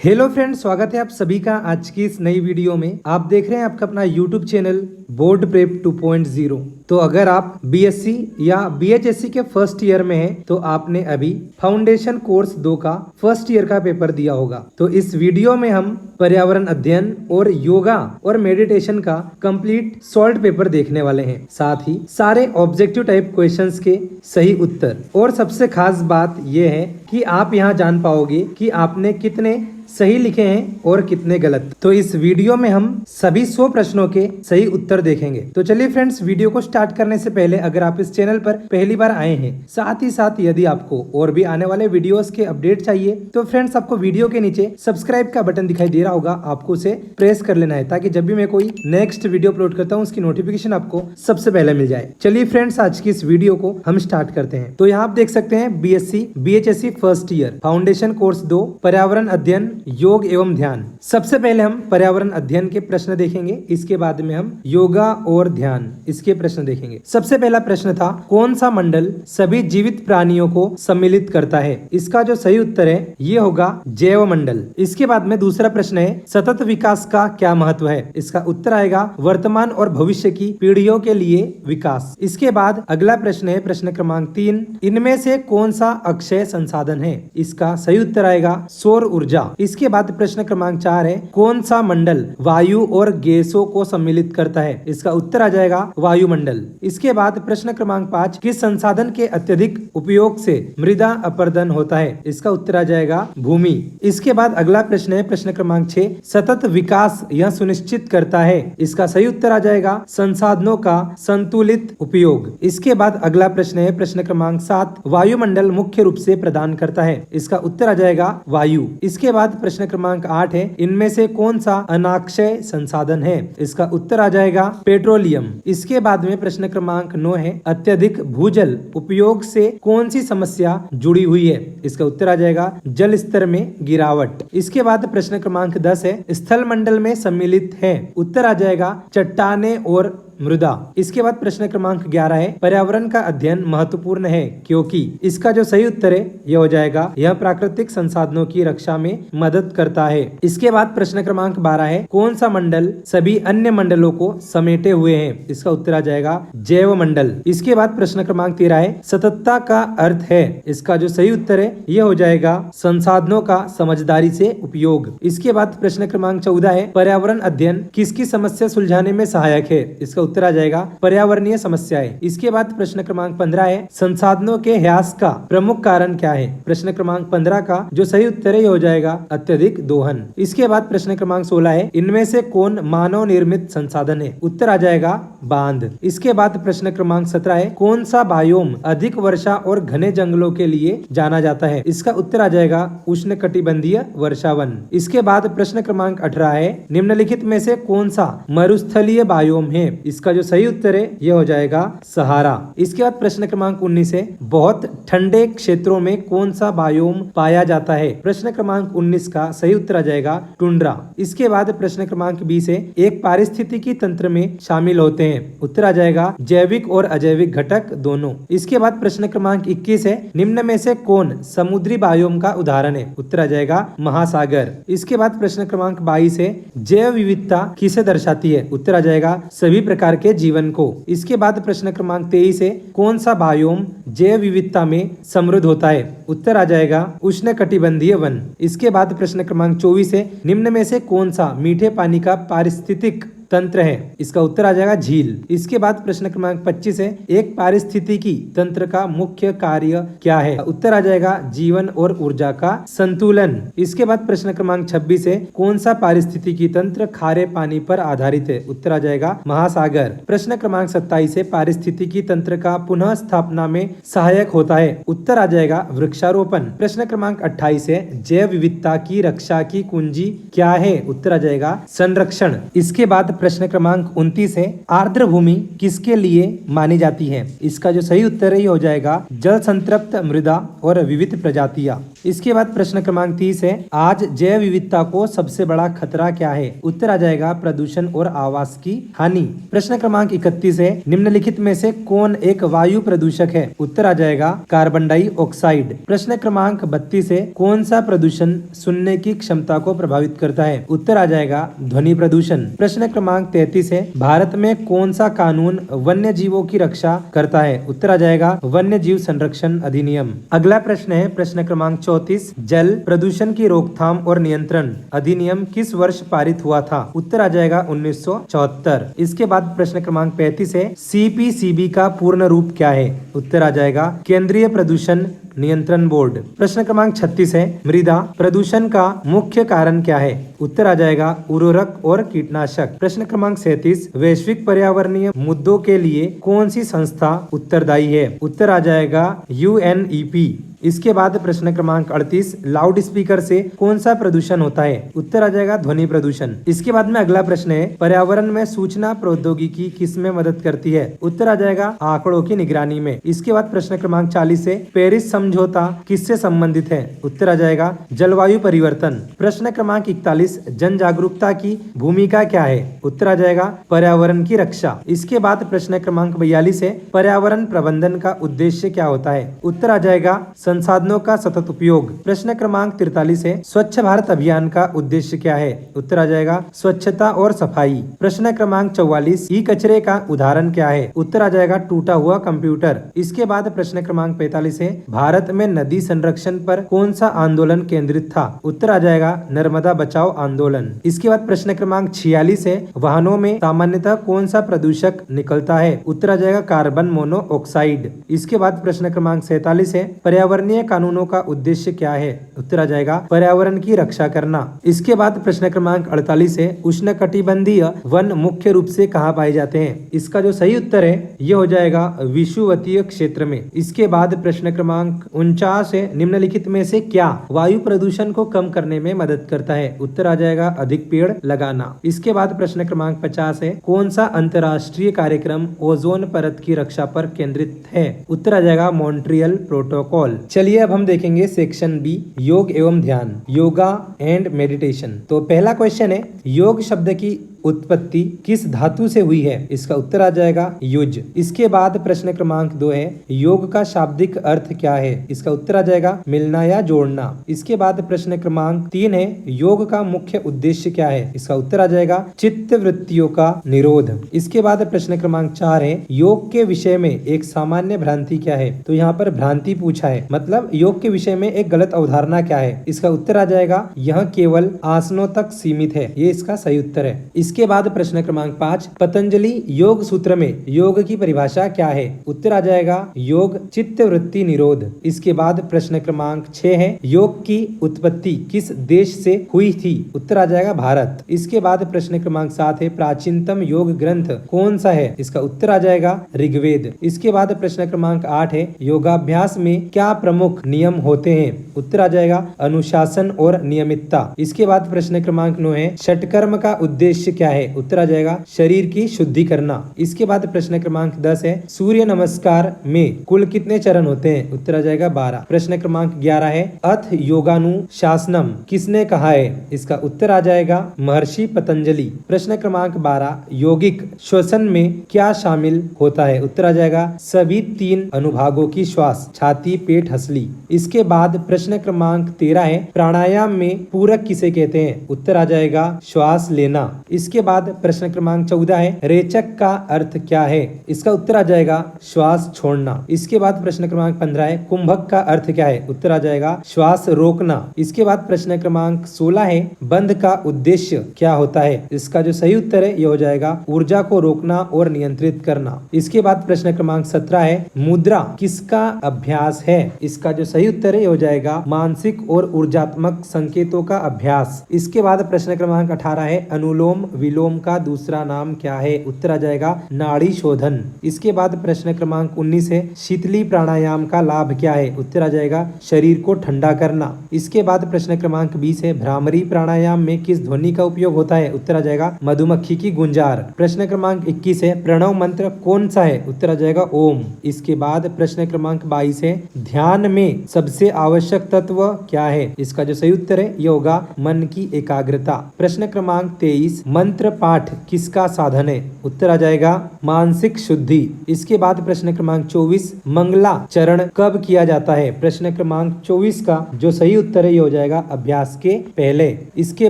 Hello friends, स्वागत है आप सभी का आज की इस नई वीडियो में। आप देख रहे हैं आपका अपना यूट्यूब चैनल बोर्ड प्रेप 2.0। तो अगर आप बीएससी या बीएचएससी के फर्स्ट ईयर में हैं तो आपने अभी फाउंडेशन कोर्स 2 का फर्स्ट ईयर का पेपर दिया होगा। तो इस वीडियो में हम पर्यावरण अध्ययन और योगा और मेडिटेशन का कंप्लीट सॉल्व पेपर देखने वाले हैं, साथ ही सारे ऑब्जेक्टिव टाइप क्वेश्चंस के सही उत्तर। और सबसे खास बात यह है कि आप यहां जान पाओगे कि आपने कितने सही लिखे हैं और कितने गलत। तो इस वीडियो में हम सभी 100 प्रश्नों के सही उत्तर देखेंगे। तो चलिए फ्रेंड्स, वीडियो को स्टार्ट करने से पहले अगर आप इस चैनल पर पहली बार आए हैं, साथ ही साथ यदि आपको और भी आने वाले वीडियोस के अपडेट चाहिए तो फ्रेंड्स आपको वीडियो के नीचे सब्सक्राइब का बटन दिखाई दे रहा होगा, आपको उसे प्रेस कर लेना है ताकि जब भी मैं कोई नेक्स्ट वीडियो अपलोड करता हूँ उसकी नोटिफिकेशन आपको सबसे पहले मिल जाए। चलिए फ्रेंड्स, आज की इस वीडियो को हम स्टार्ट करते हैं। तो यहाँ आप देख सकते हैं BSc BHSc first year foundation course 2 पर्यावरण अध्ययन योग एवं ध्यान। सबसे पहले हम पर्यावरण अध्ययन के प्रश्न देखेंगे, इसके बाद में हम योगा और ध्यान इसके प्रश्न देखेंगे। सबसे पहला प्रश्न था, कौन सा मंडल सभी जीवित प्राणियों को सम्मिलित करता है? इसका जो सही उत्तर है ये होगा जैव मंडल। इसके बाद में दूसरा प्रश्न है, सतत विकास का क्या महत्व है? इसका उत्तर आएगा वर्तमान और भविष्य की पीढ़ियों के लिए विकास। इसके बाद अगला प्रश्न है प्रश्न क्रमांक 3, इनमें से कौन सा अक्षय संसाधन है? इसका सही उत्तर आएगा सौर ऊर्जा। इसके बाद प्रश्न क्रमांक 4 है, कौन सा मंडल वायु और गैसों को सम्मिलित करता है? इसका उत्तर आ जाएगा वायुमंडल। इसके बाद प्रश्न क्रमांक 5, किस संसाधन के अत्यधिक उपयोग से मृदा अपरदन होता है? इसका उत्तर आ जाएगा भूमि। इसके बाद अगला प्रश्न है प्रश्न क्रमांक 6, सतत विकास यह सुनिश्चित करता है? इसका सही उत्तर आ जाएगा संसाधनों का संतुलित उपयोग। इसके बाद अगला प्रश्न है प्रश्न क्रमांक 7, वायुमंडल मुख्य रूप से प्रदान करता है? इसका उत्तर आ जाएगा वायु। इसके बाद प्रश्न क्रमांक 8 है, इनमें से कौन सा अनाक्षय संसाधन है? इसका उत्तर आ जाएगा पेट्रोलियम। इसके बाद में प्रश्न क्रमांक 9 है, अत्यधिक भूजल उपयोग से कौन सी समस्या जुड़ी हुई है? इसका उत्तर आ जाएगा जल स्तर में गिरावट। इसके बाद प्रश्न क्रमांक 10 है, स्थल मंडल में सम्मिलित है? उत्तर आ जाएगा चट्टाने और मृदा। इसके बाद प्रश्न क्रमांक 11 है, पर्यावरण का अध्ययन महत्वपूर्ण है क्योंकि? इसका जो सही उत्तर है यह हो जाएगा यह प्राकृतिक संसाधनों की रक्षा में मदद करता है। इसके बाद प्रश्न क्रमांक 12 है, कौन सा मंडल सभी अन्य मंडलों को समेटे हुए है? इसका उत्तर आ जाएगा जैव मंडल। इसके बाद प्रश्न क्रमांक 13 है, सततता का अर्थ है? इसका जो सही उत्तर है यह हो जाएगा संसाधनों का समझदारी से उपयोग। इसके बाद प्रश्न क्रमांक 14 है, पर्यावरण अध्ययन किसकी समस्या सुलझाने में सहायक है? इसका उत्तर आ जाएगा पर्यावरणीय समस्याएं। इसके बाद प्रश्न क्रमांक 15 है, संसाधनों के ह्रास का प्रमुख कारण क्या है? प्रश्न क्रमांक 15 का जो सही उत्तर है हो जाएगा अत्यधिक दोहन। इसके बाद प्रश्न क्रमांक 16 है, इनमें से कौन मानव निर्मित संसाधन है? उत्तर आ जाएगा बांध। इसके बाद प्रश्न क्रमांक 17 है, कौन सा बायोम अधिक वर्षा और घने जंगलों के लिए जाना जाता है? इसका उत्तर आ जाएगा उष्ण कटिबंधीय वर्षावन। इसके बाद प्रश्न क्रमांक 18 है, निम्नलिखित में से कौन सा मरुस्थलीय बायोम है? इसका जो सही उत्तर है यह हो जाएगा सहारा। इसके बाद प्रश्न क्रमांक 19 है, बहुत ठंडे क्षेत्रों में कौन सा बायोम पाया जाता है? प्रश्न क्रमांक 19 का सही उत्तर आ जाएगा टुंड्रा। इसके बाद प्रश्न क्रमांक 20 है, एक पारिस्थितिकी तंत्र में शामिल होते हैं? उत्तर आ जाएगा जैविक और अजैविक घटक दोनों। इसके बाद प्रश्न क्रमांक 21 है, निम्न में से कौन समुद्री बायोम का उदाहरण है? उत्तर आ जाएगा महासागर। इसके बाद प्रश्न क्रमांक 22 है, जैव विविधता किसे दर्शाती है? उत्तर आ जाएगा सभी प्रकार के जीवन को। इसके बाद प्रश्न क्रमांक 23 है, कौन सा बायोम जैव विविधता में समृद्ध होता है? उत्तर आ जाएगा उष्ण कटिबंधीय वन। इसके बाद प्रश्न क्रमांक 24 है, निम्न में से कौन सा मीठे पानी का पारिस्थितिक तंत्र है? इसका उत्तर आ जाएगा झील। इसके बाद प्रश्न क्रमांक 25 है, एक पारिस्थितिकी तंत्र का मुख्य कार्य क्या है? उत्तर आ जाएगा जीवन और ऊर्जा का संतुलन। इसके बाद प्रश्न क्रमांक 26 है, कौन सा पारिस्थितिकी तंत्र खारे पानी पर आधारित है? उत्तर आ जाएगा महासागर। प्रश्न क्रमांक 27 है, पारिस्थितिकी तंत्र का पुनः स्थापना में सहायक होता है? उत्तर आ जाएगा वृक्षारोपण। प्रश्न क्रमांक 28 है, जैव विविधता की रक्षा की कुंजी क्या है? उत्तर आ जाएगा संरक्षण। इसके बाद प्रश्न क्रमांक 29 है, आर्द्र भूमि किसके लिए मानी जाती है? इसका जो सही उत्तर है ये हो जाएगा जल संतृप्त मृदा और विविध प्रजातियां। इसके बाद प्रश्न क्रमांक 30 है, आज जैव विविधता को सबसे बड़ा खतरा क्या है? उत्तर आ जाएगा प्रदूषण और आवास की हानि। प्रश्न क्रमांक 31 है, निम्नलिखित में से कौन एक वायु प्रदूषक है? उत्तर आ जाएगा कार्बन डाइऑक्साइड। प्रश्न क्रमांक 32 है, कौन सा प्रदूषण सुनने की क्षमता को प्रभावित करता है? उत्तर आ जाएगा ध्वनि प्रदूषण। प्रश्न क्रमांक 33 है, भारत में कौन सा कानून वन्य जीवों की रक्षा करता है? उत्तर आ जाएगा वन्य जीव संरक्षण अधिनियम। अगला प्रश्न है प्रश्न क्रमांक 34, जल प्रदूषण की रोकथाम और नियंत्रण अधिनियम किस वर्ष पारित हुआ था? उत्तर आ जाएगा 1974। इसके बाद प्रश्न क्रमांक 35 है, CPCB का पूर्ण रूप क्या है? उत्तर आ जाएगा केंद्रीय प्रदूषण नियंत्रण बोर्ड। प्रश्न क्रमांक 36 है, मृदा प्रदूषण का मुख्य कारण क्या है? उत्तर आ जाएगा उर्वरक और कीटनाशक। प्रश्न क्रमांक 37, वैश्विक पर्यावरणीय मुद्दों के लिए कौन सी संस्था उत्तरदायी है? उत्तर आ जाएगा UNEP। इसके बाद प्रश्न क्रमांक 38, लाउड स्पीकर से कौन सा प्रदूषण होता है? उत्तर आ जाएगा ध्वनि प्रदूषण। इसके बाद में अगला प्रश्न है, पर्यावरण में सूचना प्रौद्योगिकी किसमें मदद करती है? उत्तर आ जाएगा आंकड़ों की निगरानी में। इसके बाद प्रश्न क्रमांक 40 है, पेरिस समझौता किससे संबंधित है? उत्तर आ जाएगा जलवायु परिवर्तन। प्रश्न क्रमांक 41, जन जागरूकता की भूमिका क्या है? उत्तर आ जाएगा पर्यावरण की रक्षा। इसके बाद प्रश्न क्रमांक 42 है, पर्यावरण प्रबंधन का उद्देश्य क्या होता है? उत्तर आ जाएगा संसाधनों का सतत उपयोग। प्रश्न क्रमांक 43 है, स्वच्छ भारत अभियान का उद्देश्य क्या है? उत्तर आ जाएगा स्वच्छता और सफाई। प्रश्न क्रमांक 44, ई कचरे का उदाहरण क्या है? उत्तर आ जाएगा टूटा हुआ कंप्यूटर। इसके बाद प्रश्न क्रमांक 45 है, भारत में नदी संरक्षण पर कौन सा आंदोलन केंद्रित था? उत्तर आ जाएगा नर्मदा बचाओ आंदोलन। इसके बाद प्रश्न क्रमांक 46 है, वाहनों में सामान्यतः कौन सा प्रदूषक निकलता है? उत्तर आ जाएगा कार्बन मोनोऑक्साइड। इसके बाद प्रश्न क्रमांक 47 है, पर्यावरणीय कानूनों का उद्देश्य क्या है? उत्तर आ जाएगा पर्यावरण की रक्षा करना। इसके बाद प्रश्न क्रमांक 48 है, उष्णकटिबंधीय वन मुख्य रूप से कहाँ पाए जाते हैं? इसका जो सही उत्तर है ये हो जाएगा विषुवतीय क्षेत्र में। इसके बाद प्रश्न क्रमांक 49 है, निम्नलिखित में से क्या वायु प्रदूषण को कम करने में मदद करता है? उत्तर आ जाएगा अधिक पेड़ लगाना। इसके बाद प्रश्न क्रमांक 50 है, कौन सा अंतर्राष्ट्रीय कार्यक्रम ओजोन परत की रक्षा पर केंद्रित है? उत्तर आ जाएगा मॉन्ट्रियल प्रोटोकॉल। चलिए अब हम देखेंगे सेक्शन बी, योग एवं ध्यान, योगा एंड मेडिटेशन। तो पहला क्वेश्चन है, योग शब्द की उत्पत्ति किस धातु से हुई है? इसका उत्तर आ जाएगा युज। इसके बाद प्रश्न क्रमांक 2 है, योग का शाब्दिक अर्थ क्या है? इसका उत्तर आ जाएगा मिलना या जोड़ना। इसके बाद प्रश्न क्रमांक 3 है, योग का मुख्य उद्देश्य क्या है? इसका उत्तर आ जाएगा चित्त वृत्तियों का निरोध। इसके बाद प्रश्न क्रमांक 4 है, योग के विषय में एक सामान्य भ्रांति क्या है? तो यहाँ पर भ्रांति पूछा है, मतलब योग के विषय में एक गलत अवधारणा क्या है? इसका उत्तर आ जाएगा यह केवल आसनों तक सीमित है। ये इसका सही उत्तर है। इसके बाद प्रश्न क्रमांक 5, पतंजलि योग सूत्र में योग की परिभाषा क्या है? उत्तर आ जाएगा योग चित्त वृत्ति निरोध। इसके बाद प्रश्न क्रमांक 6 है, योग की उत्पत्ति किस देश से हुई थी? उत्तर आ जाएगा भारत। इसके बाद प्रश्न क्रमांक 7 है, प्राचीनतम योग ग्रंथ कौन सा है? इसका उत्तर आ जाएगा ऋग्वेद। इसके बाद प्रश्न क्रमांक 8 है, योगाभ्यास में क्या प्रमुख नियम होते हैं? उत्तर आ जाएगा अनुशासन और नियमितता। इसके बाद प्रश्न क्रमांक 9 है, षटकर्म का उद्देश्य क्या है? उत्तर आ जाएगा शरीर की शुद्धि करना। इसके बाद प्रश्न क्रमांक 10 है, सूर्य नमस्कार में कुल कितने चरण होते हैं? उत्तर आ जाएगा 12। प्रश्न क्रमांक 11 है, अथ योगानुशासनम किसने कहा है? इसका उत्तर आ जाएगा महर्षि पतंजलि। प्रश्न क्रमांक 12, यौगिक श्वसन में क्या शामिल होता है? उत्तर आ जाएगा सभी 3 अनुभागों की श्वास, छाती, पेट, हंसली। इसके बाद प्रश्न क्रमांक 13 है, प्राणायाम में पूरक किसे कहते हैं? उत्तर आ जाएगा श्वास लेना। इसके बाद प्रश्न क्रमांक 14 है, रेचक का अर्थ क्या है? इसका उत्तर आ जाएगा श्वास छोड़ना। इसके बाद प्रश्न क्रमांक 15 है, कुंभक का अर्थ क्या है? उत्तर आ जाएगा श्वास रोकना। इसके बाद प्रश्न क्रमांक 16 है, बंध का उद्देश्य क्या होता है? इसका जो सही उत्तर है ये हो जाएगा ऊर्जा को रोकना और नियंत्रित करना। इसके बाद प्रश्न क्रमांक 17 है, मुद्रा किसका अभ्यास है? इसका जो सही उत्तर है ये हो जाएगा मानसिक और ऊर्जात्मक संकेतों का अभ्यास। इसके बाद प्रश्न क्रमांक 18 है, अनुलोम विलोम का दूसरा नाम क्या है? उत्तर आ जाएगा नाड़ी शोधन। इसके बाद प्रश्न क्रमांक 19 है, शीतली प्राणायाम का लाभ क्या है? उत्तर आ जाएगा शरीर को ठंडा करना। इसके बाद प्रश्न क्रमांक 20 है, भ्रामरी प्राणायाम में किस ध्वनि का उपयोग होता है? उत्तर आ जाएगा मधुमक्खी की गुंजार। प्रश्न क्रमांक 21 है, प्रणव मंत्र कौन सा है? उत्तर आ जाएगा ओम। इसके बाद प्रश्न क्रमांक 22 है, ध्यान में सबसे आवश्यक तत्व क्या है? इसका जो सही उत्तर है ये होगा मन की एकाग्रता। प्रश्न क्रमांक 23, मंत्र पाठ किसका साधन है? उत्तर आ जाएगा मानसिक शुद्धि। इसके बाद प्रश्न क्रमांक 24, मंगला चरण कब किया जाता है? प्रश्न क्रमांक 24 का जो सही उत्तर है ये हो जाएगा अभ्यास के पहले। इसके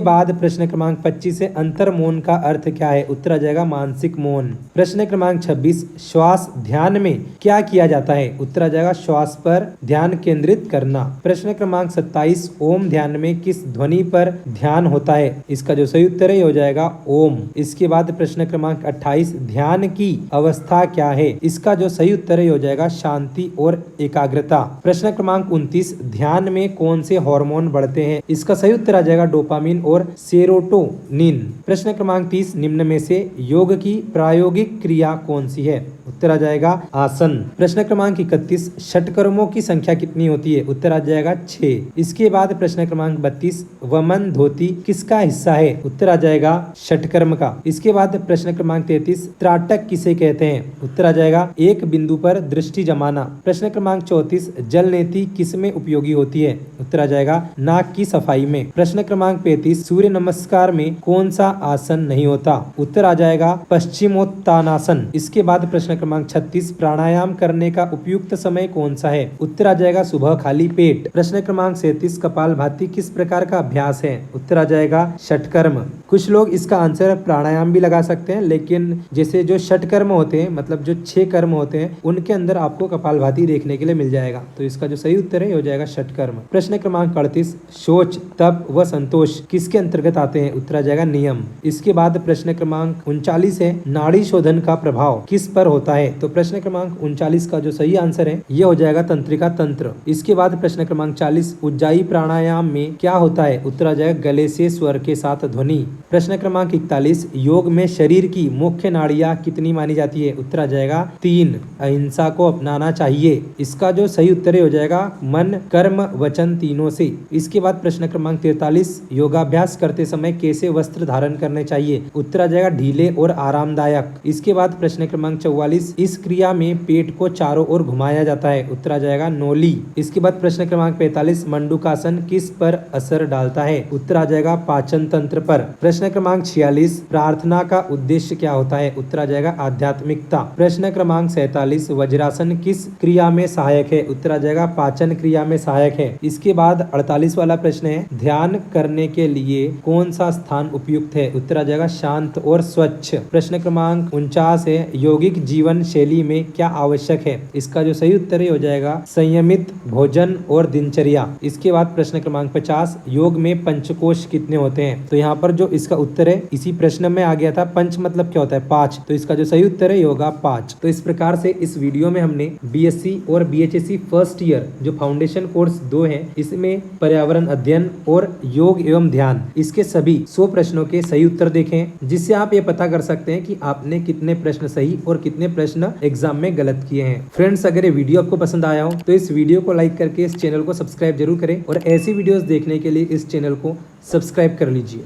बाद प्रश्न क्रमांक 25 है, अंतर मौन का अर्थ क्या है? उत्तर आ जाएगा मानसिक मौन। प्रश्न क्रमांक 26, श्वास ध्यान में क्या किया जाता है? उत्तर आ जाएगा श्वास पर ध्यान केंद्रित करना। प्रश्न क्रमांक 27, ओम ध्यान में किस ध्वनि पर ध्यान होता है? इसका जो सही उत्तर है ये हो जाएगा ओम। इसके बाद प्रश्न क्रमांक 28, ध्यान की अवस्था क्या है? इसका जो सही उत्तर है ये हो जाएगा शांति और एकाग्रता। प्रश्न क्रमांक 29, ध्यान में कौन से हार्मोन बढ़ते हैं? इसका सही उत्तर आ जाएगा डोपामिन और सेरोटोनिन। प्रश्न क्रमांक 30, निम्न में से योग की प्रायोगिक क्रिया कौन सी है? उत्तर आ जाएगा आसन। प्रश्न क्रमांक 31, षटकर्मों की संख्या कितनी होती है? उत्तर आ जाएगा 6। इसके बाद प्रश्न क्रमांक 32, वमन धोती किसका हिस्सा है? उत्तर आ जाएगा षटकर्म का। इसके बाद प्रश्न क्रमांक 33, त्राटक किसे कहते हैं? उत्तर आ जाएगा एक बिंदु पर दृष्टि जमाना। प्रश्न क्रमांक 34, जल नेति किसमें उपयोगी होती है? उत्तर आ जाएगा नाक की सफाई में। प्रश्न क्रमांक 35, सूर्य नमस्कार में कौन सा आसन नहीं होता? उत्तर आ जाएगा पश्चिमोत्तानासन। इसके बाद प्रश्न क्रमांक 36, प्राणायाम करने का उपयुक्त समय कौन सा है? उत्तर आ जाएगा सुबह खाली पेट। प्रश्न क्रमांक 37, कपालभाति किस प्रकार का अभ्यास है? उत्तर आ जाएगा षटकर्म। कुछ लोग इसका आंसर प्राणायाम भी लगा सकते हैं, लेकिन जैसे जो षटकर्म होते हैं मतलब जो 6 कर्म होते हैं उनके अंदर आपको कपालभाति देखने के लिए मिल जाएगा। तो इसका जो सही उत्तर है हो जाएगा षटकर्म। प्रश्न क्रमांक 38, शौच तप व संतोष किसके अंतर्गत आते हैं? उत्तर आ जाएगा नियम। इसके बाद प्रश्न क्रमांक 39 है, नाड़ी शोधन का प्रभाव किस पर होता है? तो प्रश्न क्रमांक 39 का जो सही आंसर है ये हो जाएगा तंत्रिका तंत्र। इसके बाद प्रश्न क्रमांक 40, उज्जाई प्राणायाम में क्या होता है? उत्तर आ जाएगा गले से स्वर के साथ ध्वनि। प्रश्न क्रमांक 41, योग में शरीर की मुख्य नाड़ियां कितनी मानी जाती है? उत्तर आ जाएगा 3। अहिंसा को अपनाना चाहिए। इसका जो सही उत्तर हो जाएगा मन कर्म वचन तीनों से। इसके बाद प्रश्न क्रमांक 43, योगाभ्यास करते समय कैसे वस्त्र धारण करने चाहिए? उत्तर आ जाएगा ढीले और आरामदायक। इसके बाद प्रश्न क्रमांक 44, इस क्रिया में पेट को चारों ओर घुमाया जाता है? उत्तर आ जाएगा नोली। इसके बाद प्रश्न क्रमांक 45, मंडूकासन किस पर असर डालता है? उत्तर आ जाएगा पाचन तंत्र पर। प्रश्न क्रमांक 46, प्रार्थना का उद्देश्य क्या होता है? उत्तर आ जाएगा आध्यात्मिकता। प्रश्न क्रमांक 47, वज्रासन किस क्रिया में सहायक है? उत्तर आ जाएगा पाचन क्रिया में सहायक है। इसके बाद 48 वाला प्रश्न है, ध्यान करने के लिए कौन सा स्थान उपयुक्त है? उत्तर आ जाएगा शांत और स्वच्छ। प्रश्न क्रमांक 49 है, यौगिक जीवन शैली में क्या आवश्यक है? इसका जो सही उत्तर हो जाएगा संयमित भोजन और दिनचर्या। इसके बाद प्रश्न क्रमांक 50, योग में पंचकोश कितने होते हैं? तो यहाँ पर जो इसका उत्तर है इसी प्रश्न में आ गया था, पंच मतलब क्या होता है? 5। तो इसका जो सही उत्तर है होगा 5। तो इस प्रकार से इस वीडियो में हमने बीएससी और बीएचएससी फर्स्ट ईयर जो फाउंडेशन कोर्स 2 है इसमें पर्यावरण अध्ययन और योग एवं ध्यान इसके सभी 100 प्रश्नों के सही उत्तर देखे हैं, जिससे आप ये पता कर सकते हैं कि आपने कितने प्रश्न सही और कितने प्रश्न एग्जाम में गलत किए हैं। फ्रेंड्स, अगर ये वीडियो आपको पसंद आया हो तो इस वीडियो को लाइक करके इस चैनल को सब्सक्राइब जरूर करें और ऐसी वीडियोस देखने के लिए इस चैनल को सब्सक्राइब कर लीजिए।